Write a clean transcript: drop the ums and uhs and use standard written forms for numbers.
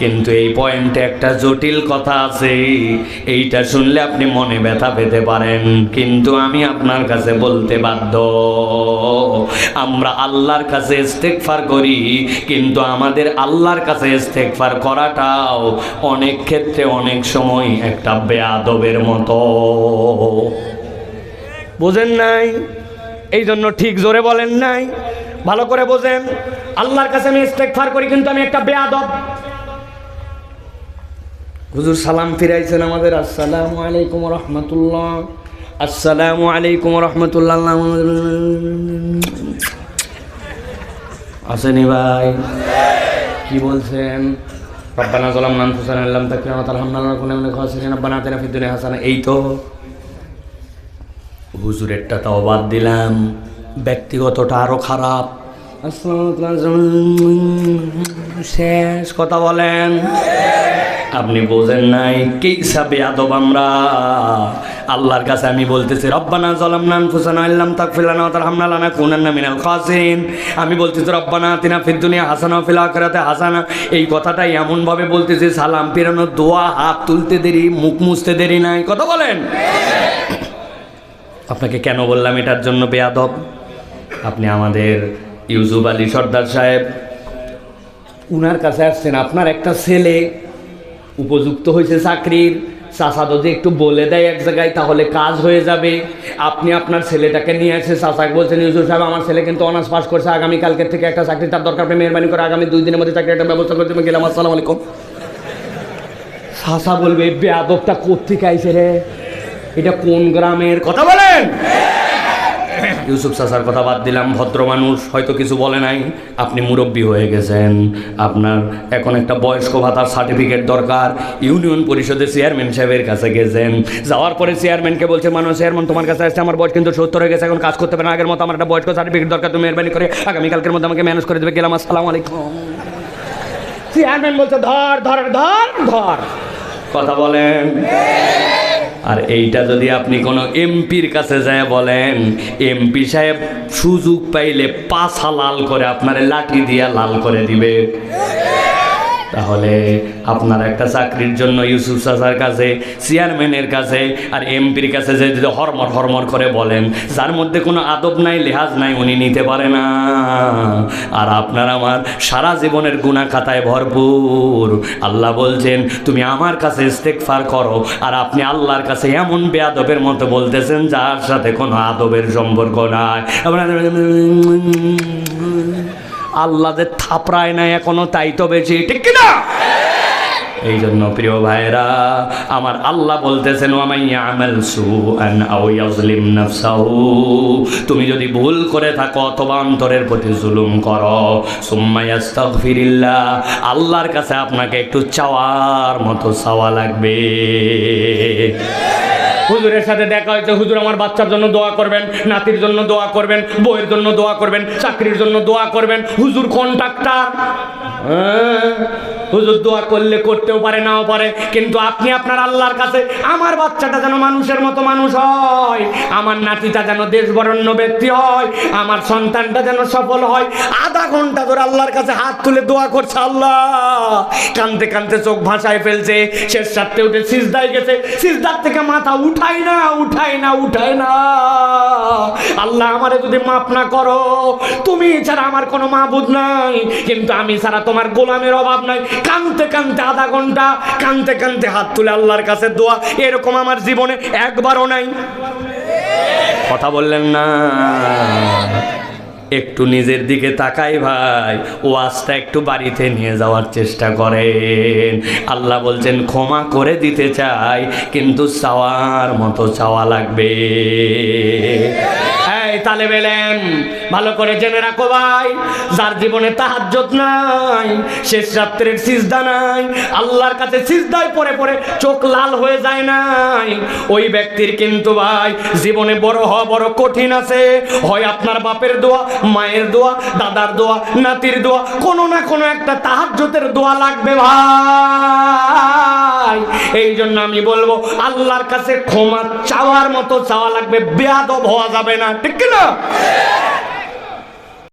কিন্তু এই পয়েন্টে একটা জটিল কথা আছে, এইটা শুনলে আপনি মনে ব্যথা পেতে পারেন, কিন্তু আমি আপনার কাছে বলতে বাধ্য। আমরা আল্লাহর কাছে ইস্তেগফার করি, কিন্তু আমাদের আল্লাহর কাছে ইস্তেগফার করাটাও অনেক ক্ষেত্রে অনেক সময় একটা বেয়াদবের মতো। বোঝেন নাই? এই জন্য ঠিক জোরে বলেন নাই, ভালো করে বোঝেন। আল্লাহর কাছে আমি ইস্তেগফার করি, কিন্তু আমি একটা বেয়াদব। হুজুর সালাম ফিরাইছেন আমাদের, আসসালামু আলাইকুম ওয়া রাহমাতুল্লাহ, আসসালামু আলাইকুম ওয়া রাহমাতুল্লাহ। আসেনি ভাই? কি বলছেন? রব্বানা যালামনা আনফুসানা ওয়া লাম তাগফির লানা ওয়া তারহামনা লানাকুনান্না মিনাল খাসিরিন, রব্বানা আতিনা ফিদ দুনিয়া হাসানাহ। এই তো হুজুরেরটা তাও বাদ দিলাম, ব্যক্তিগতটা আরো খারাপ। শেষ কথা বলেন, আপনি বোঝেন নাই কি হিসাবে আদব আমরা। আল্লাহর কাছে আমি বলতেছি রব্বানা যালামনা আনফুসানা ওয়া লাম তাগফির লানা ওয়া তারহামনা লানাকুনান্না মিনাল খাসিরিন। আমি বলতেছি রব্বানা আতিনা ফিদ দুনিয়া হাসানাহ ওয়া ফিল আখিরাতি হাসানাহ। এই কথাটাই এমন ভাবে বলতেছি, সালাম ফিরানোর দোয়া, হাত তুলতে দেরি, মুখ মুছতে দেরি নাই। কথা বলেন। আপনাকে কেন বললাম এটার জন্য বেয়াদব? আপনি আমাদের ইউসুফ আলী সর্দার সাহেব, উনার কাছে আসছেন, আপনার একটা ছেলে উপযুক্ত হয়েছে চাকরির, চাচা যদি একটু বলে দেয় এক জায়গায় তাহলে কাজ হয়ে যাবে। আপনি আপনার ছেলেটাকে নিয়ে এসে চাচাকে বলছেন, ইউসুফ সাহেব আমার ছেলে কিন্তু অনার্স পাস করছে, আগামীকালকের থেকে একটা চাকরি তার দরকার, আপনি মেহরবানি করে আগামী 2 দিনের মধ্যে চাকরি একটা ব্যবস্থা করতে। গেলাম, আসসালামু আলাইকুম। চাচা বলবে বেয়াদবটা কোত্থেকে আইছে রে, এটা কোন গ্রামের? কথা বলেন। ইউসুফ চাচার কথা বাদ দিলাম, ভদ্র মানুষ, হয়তো কিছু বলে নাই। আপনি মুরব্বী হয়ে গেছেন, আপনার এখন একটা বয়স্ক ভাতার সার্টিফিকেট দরকার। ইউনিয়ন পরিষদের চেয়ারম্যান সাহেবের কাছে গেছেন, যাওয়ার পরে চেয়ারম্যানকে বলছে, মানুষ চেয়ারম্যান তোমার কাছে আসছে, আমার বয়স কিন্তু 70 হয়ে গেছে, এখন কাজ করতে পারে না, আগের মতো আমার একটা বয়স্ক সার্টিফিকেট দরকার, তুমি মেহরবানি করে আগামীকালকের মধ্যে আমাকে ম্যানেজ করে দেবে। গেলাম, আসসালামু আলাইকুম। চেয়ারম্যান বলছে ধর ধর ধর ধর। কথা বলেন। আর এইটা যদি আপনি কোনো এমপির কাছে যায় বলেন, এমপি সাহেব সুযোগ পাইলে পাছা লাল করে আপনার লাঠি দিয়া লাল করে দিবে। তাহলে আপনার একটা চাকরির জন্য ইউসুফ চাচার কাছে, চেয়ারম্যানের কাছে আর এমপির কাছে যে যদি হরমর হরমর করে বলেন, যার মধ্যে কোনো আদব নাই, লেহাজ নাই, উনি নিতে পারে না। আর আপনার আমার সারা জীবনের গুনাহ খাতায় ভরপুর। আল্লাহ বলছেন তুমি আমার কাছে ইস্তেগফার করো, আর আপনি আল্লাহর কাছে এমন বেয়াদবের মতো বলতেছেন যার সাথে কোনো আদবের সম্পর্ক নাই। আল্লাহ যে থাপড়ায় নাই এখনো, তাই তো বেশি, ঠিক কিনা? এই জন্য প্রিয় ভাইরা আমার, আল্লাহ বলতেছেন ওয়ামান ইয়ামাল সুআন আও ইয়াজলিম নাফসাহু, তুমি যদি ভুল করে থাকো অথবা অন্তরের প্রতি জুলুম করো, সুম্মা ইস্তাগফিরিল্লাহ, আল্লাহর কাছে আপনাকে একটু চাওয়ার মতো চাওয়া লাগবে। হুজুরের সাথে দেখা হয়েছে, হুজুর আমার বাচ্চার জন্য দোয়া করবেন, নাতির জন্য দোয়া করবেন, বউয়ের জন্য দোয়া করবেন, চাকরির জন্য দোয়া করবেন। হুজুর কন্ট্রাক্টর, হুজুর দোয়া করলে করতেও পারে, নাও পারে, কিন্তু আপনি আপনার আল্লাহর কাছে আমার বাচ্চাটা যেন মানুষের মতো মানুষ হয়, আমার নাতিটা যেন দেশবরেণ্য ব্যক্তি হয়, আমার সন্তানটা যেন সফল হয়। আধা ঘন্টা ধরে আল্লাহর কাছে হাত তুলে দোয়া করছে, আল্লাহ কাঁদতে কাঁদতে চোখ ভাসায় ফেলছে, শেষ রাতে উঠে সিজদায় গেছে, সিজদার থেকে মাথা উঠাই না উঠাই না উঠাই না। আল্লাহ আমারে যদি মাফ না করো, তুমি ছাড়া আমার কোনো মাবুদ নাই, কিন্তু আমি ছাড়া তোমার গোলামের অভাব নাই। কাঁদতে কাঁদতে আধা ঘন্টা, কাঁদতে কাঁদতে হাত তুলে আল্লাহর কাছে দোয়া, এরকম আমার জীবনে একবারও নাই। কথা বললেন না? একটু নিজের দিকে তাকাই ভাই, ওয়াজটা একটু বাড়িতে নিয়ে যাওয়ার চেষ্টা করেন। আল্লাহ বলছেন ক্ষমা করে দিতে চাই, কিন্তু চাওয়ার মতো চাওয়া লাগবে। তালেবে ইলম ভালো করে জেনে রাখো ভাই, যার জীবনে তাহাজ্জুদ নাই, শেষ রাত্রের সিজদা নাই, আল্লাহর কাছে সিজদায় পড়ে পড়ে চোখ লাল হয়ে যায় নাই, ওই ব্যক্তির কিন্তু ভাই জীবনে বড় হওয়া বড় কঠিন আছে। হয় আপনার বাপের দোয়া, মায়ের দোয়া, দাদার দোয়া, নাতির দোয়া, কোনো না কোনো একটা তাহাজ্জুদের দোয়া লাগবে ভাই। এই জন্য আমি বলবো আল্লাহর কাছে ক্ষমা চাওয়ার মতো চাওয়া লাগবে, বেয়াদব হওয়া যাবে না, ঠিক না?